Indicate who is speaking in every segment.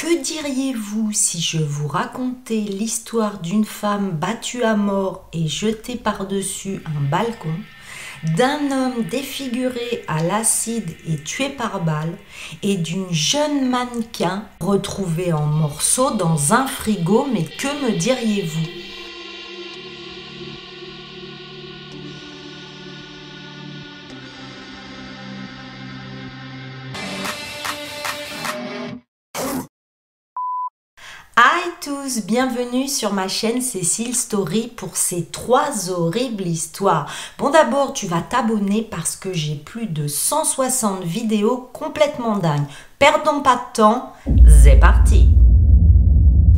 Speaker 1: que diriez-vous si je vous racontais l'histoire d'une femme battue à mort et jetée par-dessus un balcon, d'un homme défiguré à l'acide et tué par balle, et d'une jeune mannequin retrouvée en morceaux dans un frigo? Mais que me diriez-vous? Hi tous, bienvenue sur ma chaîne Cécile Story pour ces 3 horribles histoires. Bon, d'abord tu vas t'abonner parce que j'ai plus de 160 vidéos complètement dingues. Perdons pas de temps, c'est parti!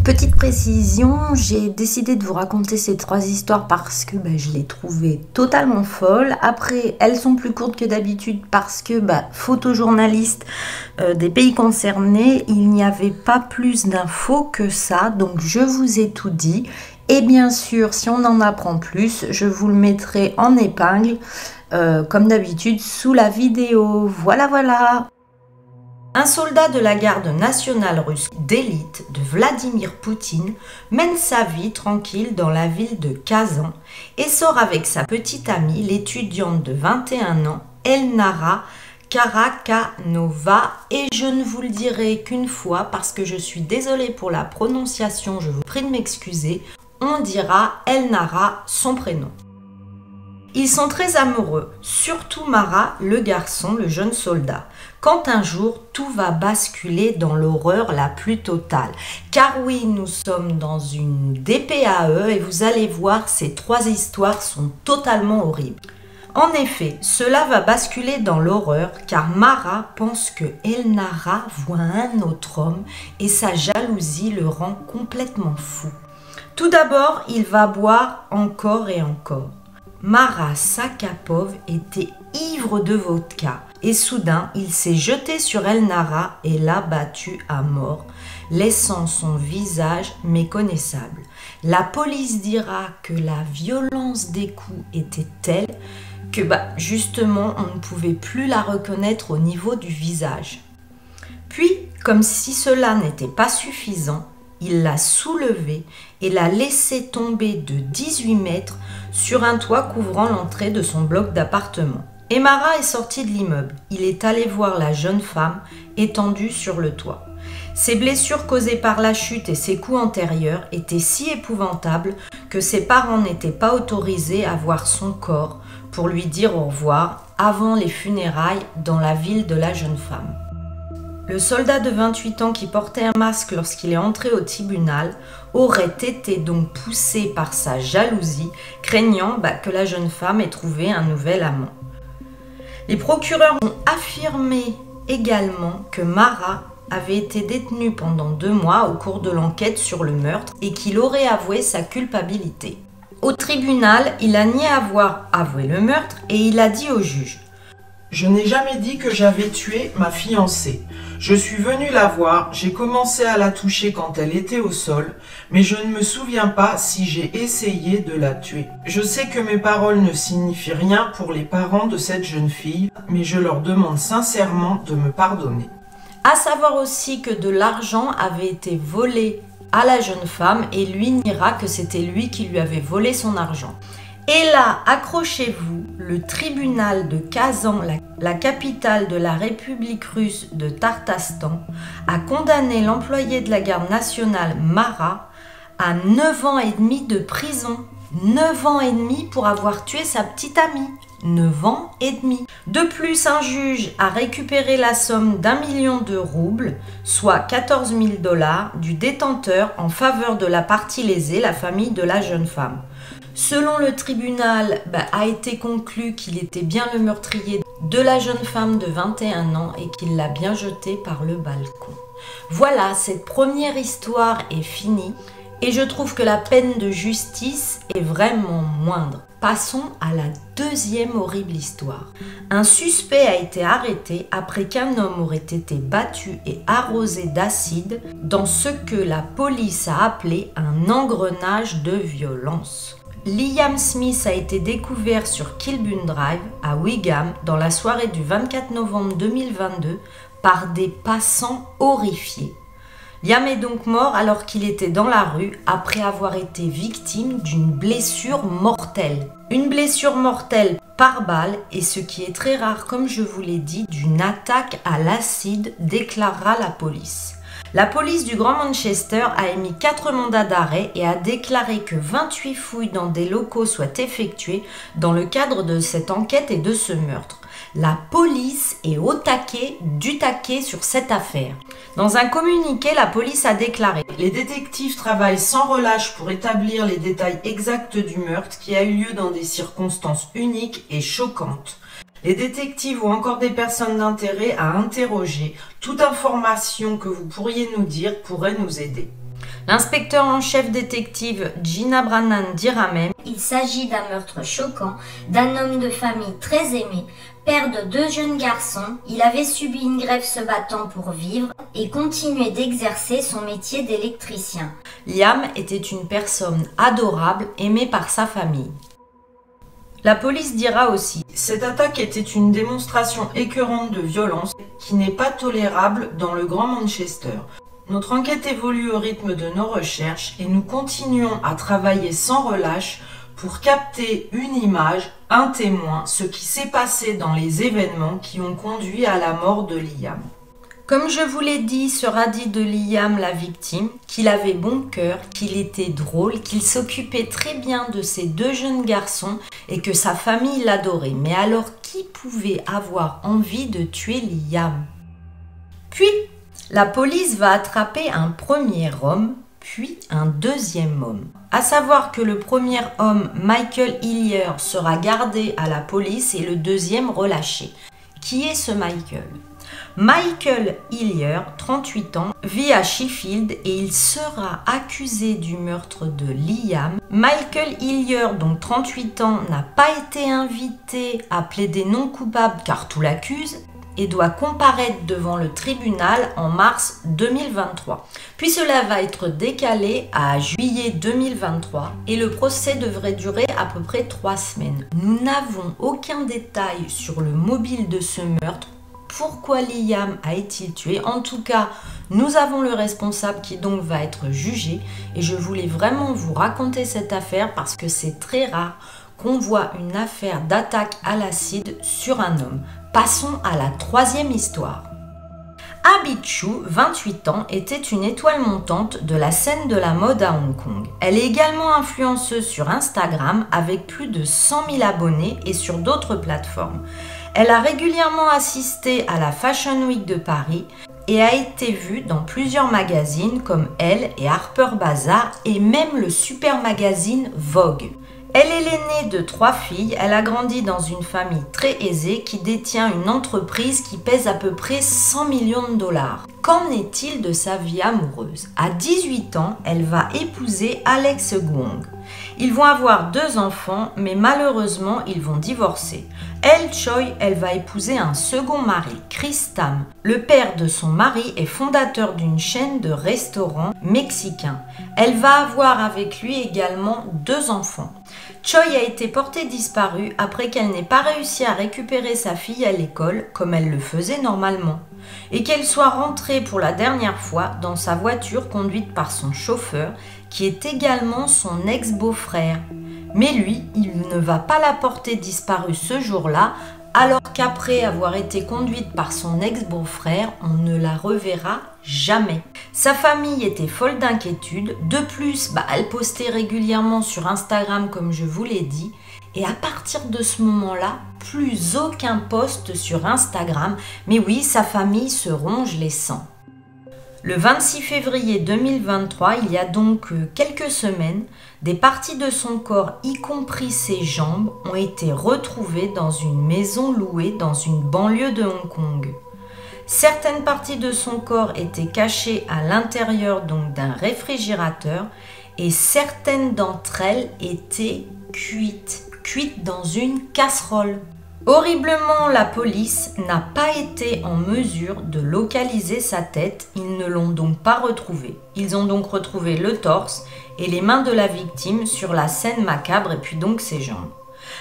Speaker 1: Petite précision, j'ai décidé de vous raconter ces 3 histoires parce que je les trouvais totalement folles. Après, elles sont plus courtes que d'habitude parce que, photojournaliste des pays concernés, il n'y avait pas plus d'infos que ça. Donc, je vous ai tout dit. Et bien sûr, si on en apprend plus, je vous le mettrai en épingle, comme d'habitude, sous la vidéo. Voilà. Un soldat de la garde nationale russe d'élite de Vladimir Poutine mène sa vie tranquille dans la ville de Kazan et sort avec sa petite amie, l'étudiante de 21 ans, Elnara Karakanova. Et je ne vous le dirai qu'une fois parce que je suis désolée pour la prononciation, je vous prie de m'excuser. On dira Elnara, son prénom. Ils sont très amoureux, surtout Mara, le garçon, le jeune soldat. Quand un jour, tout va basculer dans l'horreur la plus totale. Car oui, nous sommes dans une DPAE et vous allez voir, ces 3 histoires sont totalement horribles. En effet, cela va basculer dans l'horreur car Mara pense que Elnara voit un autre homme et sa jalousie le rend complètement fou. Tout d'abord, il va boire encore et encore. Mara Sakapov était ivre de vodka et soudain il s'est jeté sur Elnara et l'a battue à mort, laissant son visage méconnaissable. La police dira que la violence des coups était telle que justement on ne pouvait plus la reconnaître au niveau du visage. Puis, comme si cela n'était pas suffisant, il l'a soulevée et l'a laissée tomber de 18 mètres sur un toit couvrant l'entrée de son bloc d'appartement. Et Mara est sorti de l'immeuble. Il est allé voir la jeune femme étendue sur le toit. Ses blessures causées par la chute et ses coups antérieurs étaient si épouvantables que ses parents n'étaient pas autorisés à voir son corps pour lui dire au revoir avant les funérailles dans la ville de la jeune femme. Le soldat de 28 ans qui portait un masque lorsqu'il est entré au tribunal aurait été donc poussé par sa jalousie, craignant que la jeune femme ait trouvé un nouvel amant. Les procureurs ont affirmé également que Mara avait été détenu pendant 2 mois au cours de l'enquête sur le meurtre et qu'il aurait avoué sa culpabilité. Au tribunal, il a nié avoir avoué le meurtre et il a dit au juge:
Speaker 2: Je n'ai jamais dit que j'avais tué ma fiancée. Je suis venu la voir, j'ai commencé à la toucher quand elle était au sol, mais je ne me souviens pas si j'ai essayé de la tuer. Je sais que mes paroles ne signifient rien pour les parents de cette jeune fille, mais je leur demande sincèrement de me pardonner.
Speaker 1: À savoir aussi que de l'argent avait été volé à la jeune femme et lui niera que c'était lui qui lui avait volé son argent. Et là, accrochez-vous, le tribunal de Kazan, la capitale de la République russe de Tatarstan, a condamné l'employé de la garde nationale Mara à 9 ans et demi de prison. 9 ans et demi pour avoir tué sa petite amie. 9 ans et demi. De plus, un juge a récupéré la somme d'1 million de roubles, soit 14 000 $ du détenteur en faveur de la partie lésée, la famille de la jeune femme. Selon le tribunal, a été conclu qu'il était bien le meurtrier de la jeune femme de 21 ans et qu'il l'a bien jetée par le balcon. Voilà, cette première histoire est finie et je trouve que la peine de justice est vraiment moindre. Passons à la deuxième horrible histoire. Un suspect a été arrêté après qu'un homme aurait été battu et arrosé d'acide dans ce que la police a appelé un engrenage de violence. Liam Smith a été découvert sur Kilburn Drive à Wigan dans la soirée du 24 novembre 2022 par des passants horrifiés. Liam est donc mort alors qu'il était dans la rue après avoir été victime d'une blessure mortelle. Une blessure mortelle par balle et ce qui est très rare, comme je vous l'ai dit, d'une attaque à l'acide, déclarera la police. La police du Grand Manchester a émis 4 mandats d'arrêt et a déclaré que 28 fouilles dans des locaux soient effectuées dans le cadre de cette enquête et de ce meurtre. La police est au taquet du taquet sur cette affaire. Dans un communiqué, la police a déclaré «
Speaker 2: Les détectives travaillent sans relâche pour établir les détails exacts du meurtre qui a eu lieu dans des circonstances uniques et choquantes. Les détectives ou encore des personnes d'intérêt à interroger. Toute information que vous pourriez nous dire pourrait nous aider. »
Speaker 1: L'inspecteur en chef détective Gina Brannan dira même
Speaker 3: « Il s'agit d'un meurtre choquant, d'un homme de famille très aimé, père de 2 jeunes garçons. Il avait subi une grève se battant pour vivre et continuait d'exercer son métier d'électricien. »
Speaker 1: Liam était une personne adorable, aimée par sa famille. La police dira aussi
Speaker 2: « Cette attaque était une démonstration écœurante de violence qui n'est pas tolérable dans le Grand Manchester. Notre enquête évolue au rythme de nos recherches et nous continuons à travailler sans relâche pour capter une image, un témoin, ce qui s'est passé dans les événements qui ont conduit à la mort de Liam. »
Speaker 1: Comme je vous l'ai dit, sera dit de Liam la victime qu'il avait bon cœur, qu'il était drôle, qu'il s'occupait très bien de ses 2 jeunes garçons et que sa famille l'adorait. Mais alors qui pouvait avoir envie de tuer Liam? Puis, la police va attraper un premier homme, puis un deuxième homme. À savoir que le premier homme, Michael Hillier, sera gardé à la police et le deuxième relâché. Qui est ce Michael? Michael Hillier, 38 ans, vit à Sheffield et il sera accusé du meurtre de Liam. Michael Hillier, donc 38 ans, n'a pas été invité à plaider non coupable car tout l'accuse et doit comparaître devant le tribunal en mars 2023. Puis cela va être décalé à juillet 2023 et le procès devrait durer à peu près 3 semaines. Nous n'avons aucun détail sur le mobile de ce meurtre. Pourquoi Liam a-t-il tué? En tout cas, nous avons le responsable qui donc va être jugé et je voulais vraiment vous raconter cette affaire parce que c'est très rare qu'on voit une affaire d'attaque à l'acide sur un homme. Passons à la 3e histoire. Abby Chu, 28 ans, était une étoile montante de la scène de la mode à Hong Kong. Elle est également influenceuse sur Instagram avec plus de 100 000 abonnés et sur d'autres plateformes. Elle a régulièrement assisté à la Fashion Week de Paris et a été vue dans plusieurs magazines comme Elle et Harper Bazaar et même le super magazine Vogue. Elle est l'aînée de 3 filles, elle a grandi dans une famille très aisée qui détient une entreprise qui pèse à peu près 100 millions de dollars. Qu'en est-il de sa vie amoureuse? À 18 ans, elle va épouser Alex Guong. Ils vont avoir 2 enfants, mais malheureusement, ils vont divorcer. Elle, Choi, elle va épouser un second mari, Chris Tam. Le père de son mari est fondateur d'une chaîne de restaurants mexicains. Elle va avoir avec lui également 2 enfants. Choi a été portée disparue après qu'elle n'ait pas réussi à récupérer sa fille à l'école comme elle le faisait normalement et qu'elle soit rentrée pour la dernière fois dans sa voiture conduite par son chauffeur qui est également son ex-beau-frère. Mais lui, il ne va pas la porter disparue ce jour-là alors qu'après avoir été conduite par son ex-beau-frère, on ne la reverra jamais. Sa famille était folle d'inquiétude. De plus, elle postait régulièrement sur Instagram comme je vous l'ai dit. Et à partir de ce moment-là, plus aucun post sur Instagram. Mais oui, sa famille se ronge les sangs. Le 26 février 2023, il y a donc quelques semaines, des parties de son corps, y compris ses jambes, ont été retrouvées dans une maison louée dans une banlieue de Hong Kong. Certaines parties de son corps étaient cachées à l'intérieur donc d'un réfrigérateur et certaines d'entre elles étaient cuites dans une casserole. Horriblement, la police n'a pas été en mesure de localiser sa tête, ils ne l'ont donc pas retrouvée. Ils ont donc retrouvé le torse et les mains de la victime sur la scène macabre et puis donc ses jambes.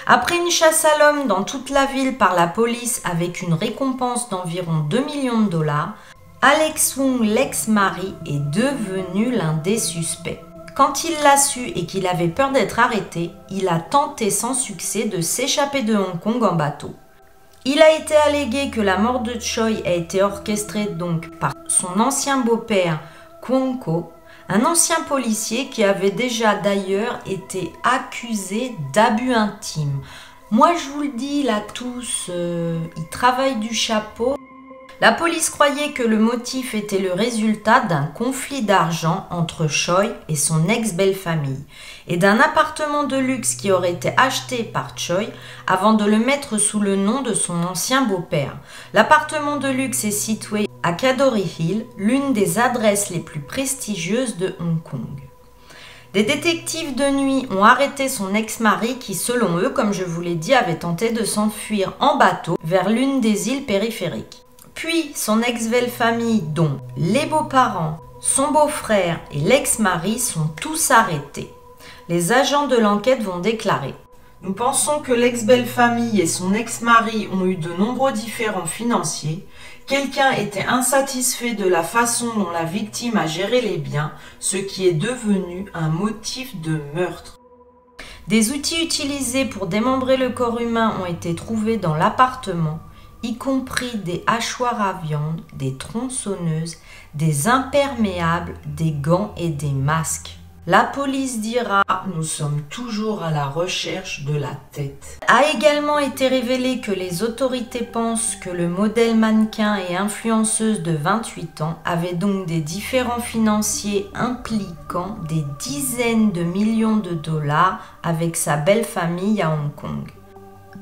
Speaker 1: Après une chasse à l'homme dans toute la ville par la police avec une récompense d'environ 2 millions de dollars, Alex Wong, l'ex-mari, est devenu l'un des suspects. Quand il l'a su et qu'il avait peur d'être arrêté, il a tenté sans succès de s'échapper de Hong Kong en bateau. Il a été allégué que la mort de Choi a été orchestrée donc par son ancien beau-père Kwon Ko, un ancien policier qui avait déjà d'ailleurs été accusé d'abus intime. Moi je vous le dis là tous, il travaille du chapeau. La police croyait que le motif était le résultat d'un conflit d'argent entre Choi et son ex-belle-famille et d'un appartement de luxe qui aurait été acheté par Choi avant de le mettre sous le nom de son ancien beau-père. L'appartement de luxe est situé à Kadori Hill, l'une des adresses les plus prestigieuses de Hong Kong. Des détectives de nuit ont arrêté son ex-mari qui, selon eux, comme je vous l'ai dit, avait tenté de s'enfuir en bateau vers l'une des îles périphériques. Puis son ex-belle-famille, dont les beaux-parents, son beau-frère et l'ex-mari sont tous arrêtés. Les agents de l'enquête vont déclarer:
Speaker 2: Nous pensons que l'ex-belle-famille et son ex-mari ont eu de nombreux différends financiers. Quelqu'un était insatisfait de la façon dont la victime a géré les biens, ce qui est devenu un motif de meurtre.
Speaker 1: Des outils utilisés pour démembrer le corps humain ont été trouvés dans l'appartement, y compris des hachoirs à viande, des tronçonneuses, des imperméables, des gants et des masques. La police dira « Nous sommes toujours à la recherche de la tête ». A également été révélé que les autorités pensent que le modèle mannequin et influenceuse de 28 ans avait donc des différends financiers impliquant des dizaines de millions de dollars avec sa belle famille à Hong Kong.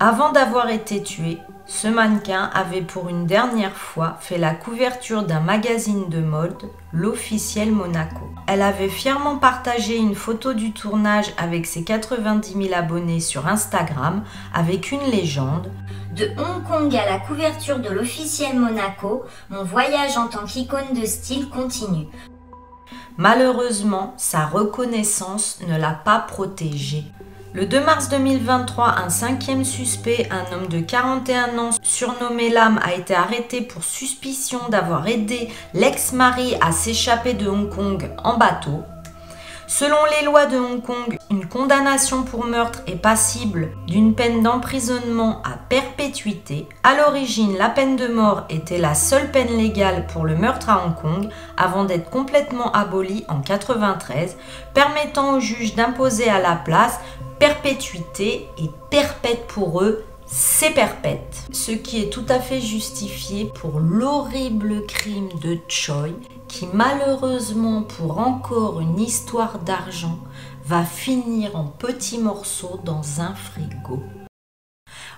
Speaker 1: Avant d'avoir été tué, ce mannequin avait pour une dernière fois fait la couverture d'un magazine de mode, l'Officiel Monaco. Elle avait fièrement partagé une photo du tournage avec ses 90 000 abonnés sur Instagram avec une légende.
Speaker 3: De Hong Kong à la couverture de l'Officiel Monaco, mon voyage en tant qu'icône de style continue.
Speaker 1: Malheureusement, sa reconnaissance ne l'a pas protégée. Le 2 mars 2023, un cinquième suspect, un homme de 41 ans, surnommé Lam, a été arrêté pour suspicion d'avoir aidé l'ex-mari à s'échapper de Hong Kong en bateau. Selon les lois de Hong Kong, une condamnation pour meurtre est passible d'une peine d'emprisonnement à perpétuité. À l'origine, la peine de mort était la seule peine légale pour le meurtre à Hong Kong avant d'être complètement abolie en 1993, permettant aux juges d'imposer à la place perpétuité et perpète pour eux, c'est perpète. Ce qui est tout à fait justifié pour l'horrible crime de Choi qui malheureusement pour encore une histoire d'argent va finir en petits morceaux dans un frigo.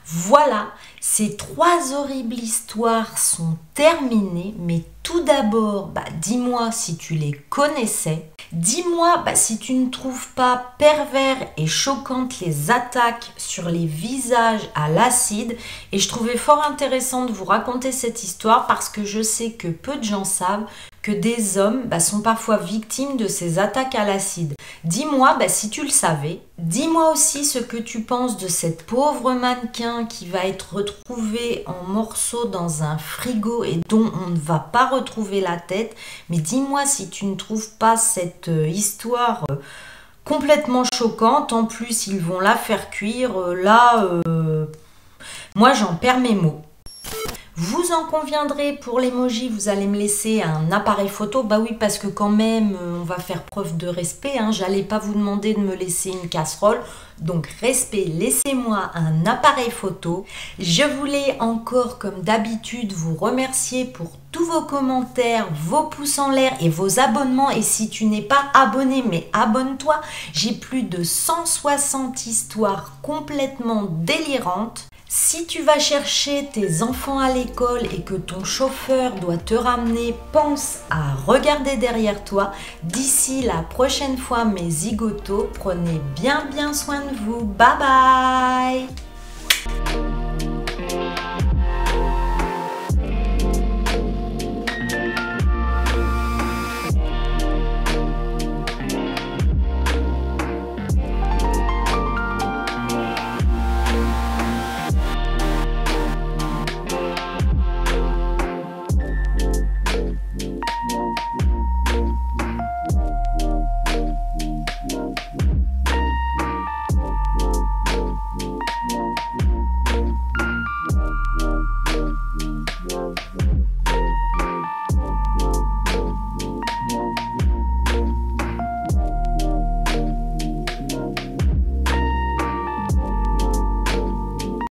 Speaker 1: Voilà, ces 3 horribles histoires sont terminées, mais tout d'abord, dis-moi si tu les connaissais. Dis-moi si tu ne trouves pas pervers et choquantes les attaques sur les visages à l'acide. Et je trouvais fort intéressant de vous raconter cette histoire parce que je sais que peu de gens savent que des hommes sont parfois victimes de ces attaques à l'acide. Dis-moi si tu le savais. Dis-moi aussi ce que tu penses de cette pauvre mannequin qui va être retrouvée en morceaux dans un frigo et dont on ne va pas retrouver la tête. Mais dis-moi si tu ne trouves pas cette histoire complètement choquante. En plus, ils vont la faire cuire. Moi, j'en perds mes mots. Vous en conviendrez, pour l'emoji, vous allez me laisser un appareil photo. Bah oui, parce que quand même, on va faire preuve de respect. J'allais pas vous demander de me laisser une casserole. Donc, respect, laissez-moi un appareil photo. Je voulais encore, comme d'habitude, vous remercier pour tous vos commentaires, vos pouces en l'air et vos abonnements. Et si tu n'es pas abonné, mais abonne-toi. J'ai plus de 160 histoires complètement délirantes. Si tu vas chercher tes enfants à l'école et que ton chauffeur doit te ramener, pense à regarder derrière toi. D'ici la prochaine fois, mes zigotos, prenez bien soin de vous. Bye bye!